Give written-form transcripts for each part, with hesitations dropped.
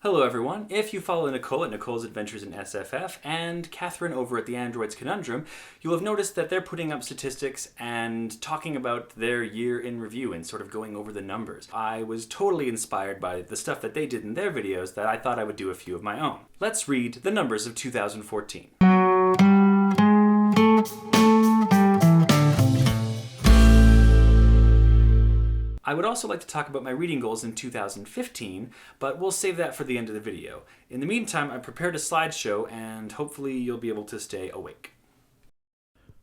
Hello everyone. If you follow Nicole at Nicole's Adventures in SFF and Catherine over at the Android's Conundrum, you'll have noticed that they're putting up statistics and talking about their year in review and sort of going over the numbers. I was totally inspired by the stuff that they did in their videos that I thought I would do a few of my own. Let's read the numbers of 2014. I would also like to talk about my reading goals in 2015, but we'll save that for the end of the video. In the meantime, I prepared a slideshow and hopefully you'll be able to stay awake.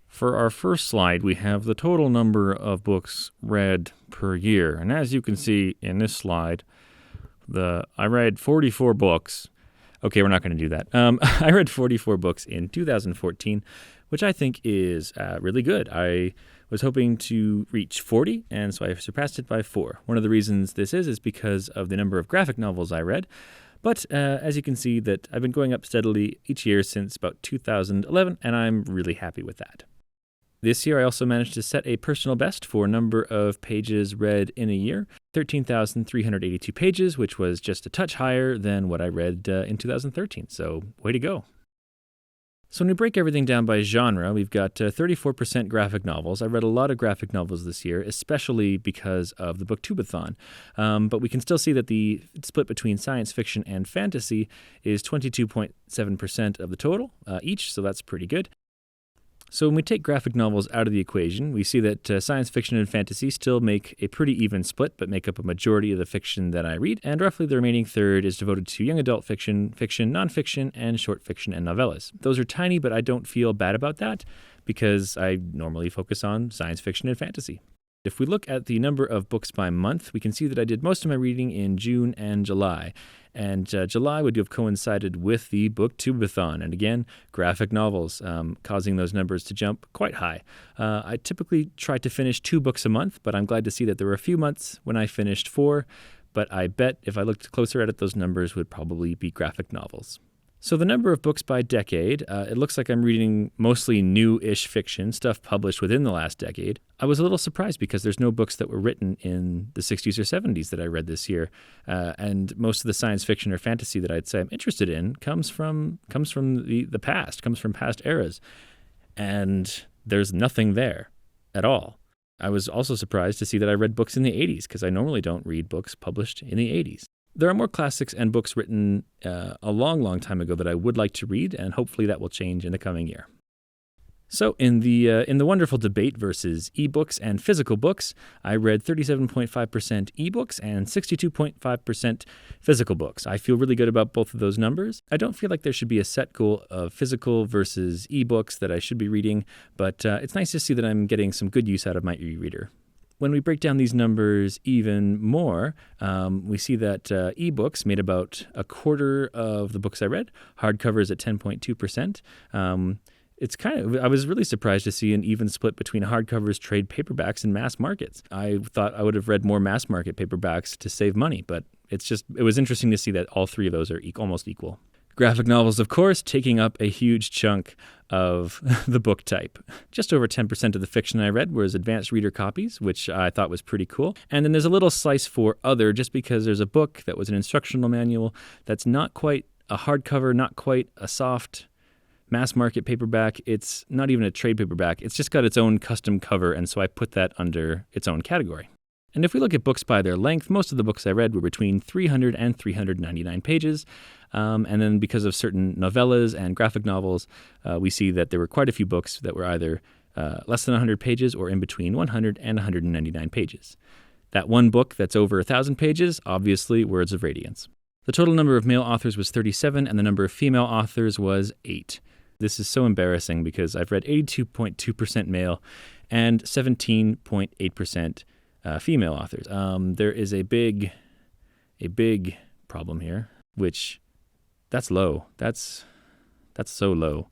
For our first slide, we have the total number of books read per year. And as you can see in this slide, I read 44 books. Okay, we're not going to do that. I read 44 books in 2014, which I think is really good. I was hoping to reach 40, and so I surpassed it by 4. One of the reasons this is because of the number of graphic novels I read. But as you can see, that I've been going up steadily each year since about 2011, and I'm really happy with that. This year, I also managed to set a personal best for number of pages read in a year, 13,382 pages, which was just a touch higher than what I read in 2013. So, way to go. So when we break everything down by genre, we've got 34% graphic novels. I read a lot of graphic novels this year, especially because of the Booktubeathon. But we can still see that the split between science fiction and fantasy is 22.7% of the total each, so that's pretty good. So when we take graphic novels out of the equation, we see that science fiction and fantasy still make a pretty even split, but make up a majority of the fiction that I read, and roughly the remaining third is devoted to young adult fiction, nonfiction, and short fiction and novellas. Those are tiny, but I don't feel bad about that, because I normally focus on science fiction and fantasy. If we look at the number of books by month, we can see that I did most of my reading in June and July. And July would have coincided with the Booktubeathon. And again, graphic novels, causing those numbers to jump quite high. I typically try to finish 2 books a month, but I'm glad to see that there were a few months when I finished 4. But I bet if I looked closer at it, those numbers would probably be graphic novels. So the number of books by decade, it looks like I'm reading mostly new-ish fiction, stuff published within the last decade. I was a little surprised because there's no books that were written in the 60s or 70s that I read this year. And most of the science fiction or fantasy that I'd say I'm interested in comes from the past, comes from past eras. And there's nothing there at all. I was also surprised to see that I read books in the 80s because I normally don't read books published in the 80s. There are more classics and books written a long time ago that I would like to read, and hopefully that will change in the coming year. So in the wonderful debate versus ebooks and physical books, I read 37.5% ebooks and 62.5% physical books. I feel really good about both of those numbers. I don't feel like there should be a set goal of physical versus ebooks that I should be reading, but it's nice to see that I'm getting some good use out of my e-reader. When we break down these numbers even more, we see that ebooks made about a quarter of the books I read, hardcovers at 10.2%. I was really surprised to see an even split between hardcovers, trade paperbacks, and mass markets. I thought I would have read more mass market paperbacks to save money, but it was interesting to see that all 3 of those are almost equal. Graphic novels, of course, taking up a huge chunk of the book type. Just over 10% of the fiction I read was advanced reader copies, which I thought was pretty cool. And then there's a little slice for other, just because there's a book that was an instructional manual that's not quite a hardcover, not quite a soft mass market paperback. It's not even a trade paperback. It's just got its own custom cover, and so I put that under its own category. And if we look at books by their length, most of the books I read were between 300 and 399 pages. And then because of certain novellas and graphic novels, we see that there were quite a few books that were either less than 100 pages or in between 100 and 199 pages. That one book that's over 1,000 pages, obviously Words of Radiance. The total number of male authors was 37, and the number of female authors was 8. This is so embarrassing because I've read 82.2% male and 17.8% female authors. There is a big problem here, which that's low. That's so low.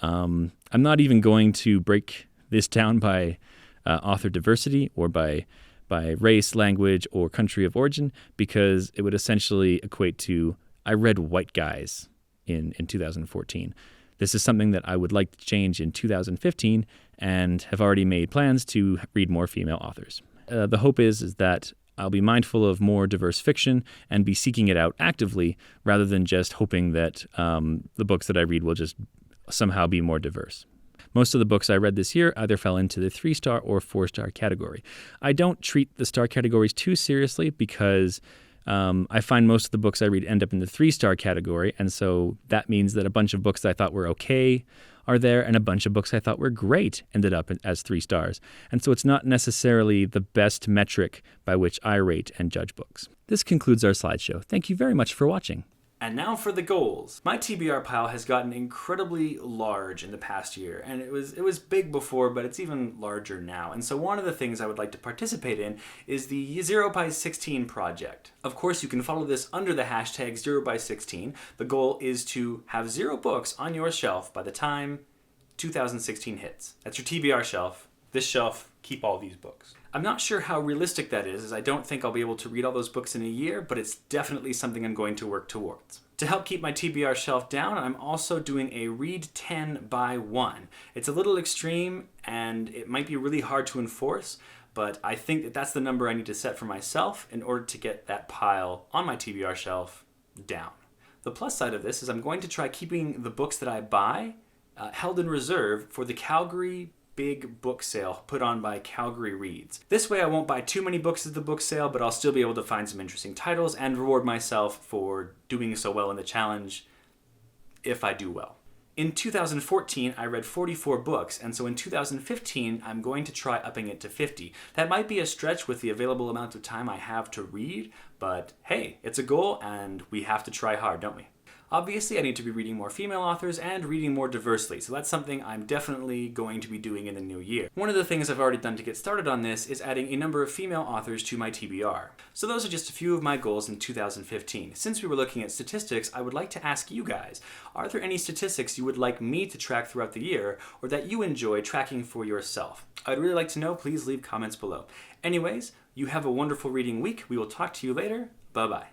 I'm not even going to break this down by author diversity or by race, language, or country of origin, because it would essentially equate to I read white guys in 2014. This is something that I would like to change in 2015 and have already made plans to read more female authors. The hope is that I'll be mindful of more diverse fiction and be seeking it out actively rather than just hoping that the books that I read will just somehow be more diverse. Most of the books I read this year either fell into the 3-star or 4-star category. I don't treat the star categories too seriously because I find most of the books I read end up in the 3-star category, and so that means that a bunch of books that I thought were okay are there, and a bunch of books I thought were great ended up as 3 stars. And so it's not necessarily the best metric by which I rate and judge books. This concludes our slideshow. Thank you very much for watching. And now for the goals. My TBR pile has gotten incredibly large in the past year, and it was big before, but it's even larger now. And so one of the things I would like to participate in is the 0x16 project. Of course, you can follow this under the hashtag 0x16. The goal is to have 0 books on your shelf by the time 2016 hits. That's your TBR shelf. This shelf, keep all these books. I'm not sure how realistic that is, as I don't think I'll be able to read all those books in a year, but it's definitely something I'm going to work towards. To help keep my TBR shelf down, I'm also doing a read 10 by 1. It's a little extreme, and it might be really hard to enforce, but I think that that's the number I need to set for myself in order to get that pile on my TBR shelf down. The plus side of this is I'm going to try keeping the books that I buy held in reserve for the Calgary big book sale put on by Calgary Reads. This way I won't buy too many books at the book sale, but I'll still be able to find some interesting titles and reward myself for doing so well in the challenge if I do well. In 2014, I read 44 books, and so in 2015, I'm going to try upping it to 50. That might be a stretch with the available amount of time I have to read, but hey, it's a goal and we have to try hard, don't we? Obviously, I need to be reading more female authors and reading more diversely, so that's something I'm definitely going to be doing in the new year. One of the things I've already done to get started on this is adding a number of female authors to my TBR. So those are just a few of my goals in 2015. Since we were looking at statistics, I would like to ask you guys, are there any statistics you would like me to track throughout the year, or that you enjoy tracking for yourself? I'd really like to know. Please leave comments below. Anyways, you have a wonderful reading week. We will talk to you later. Bye-bye.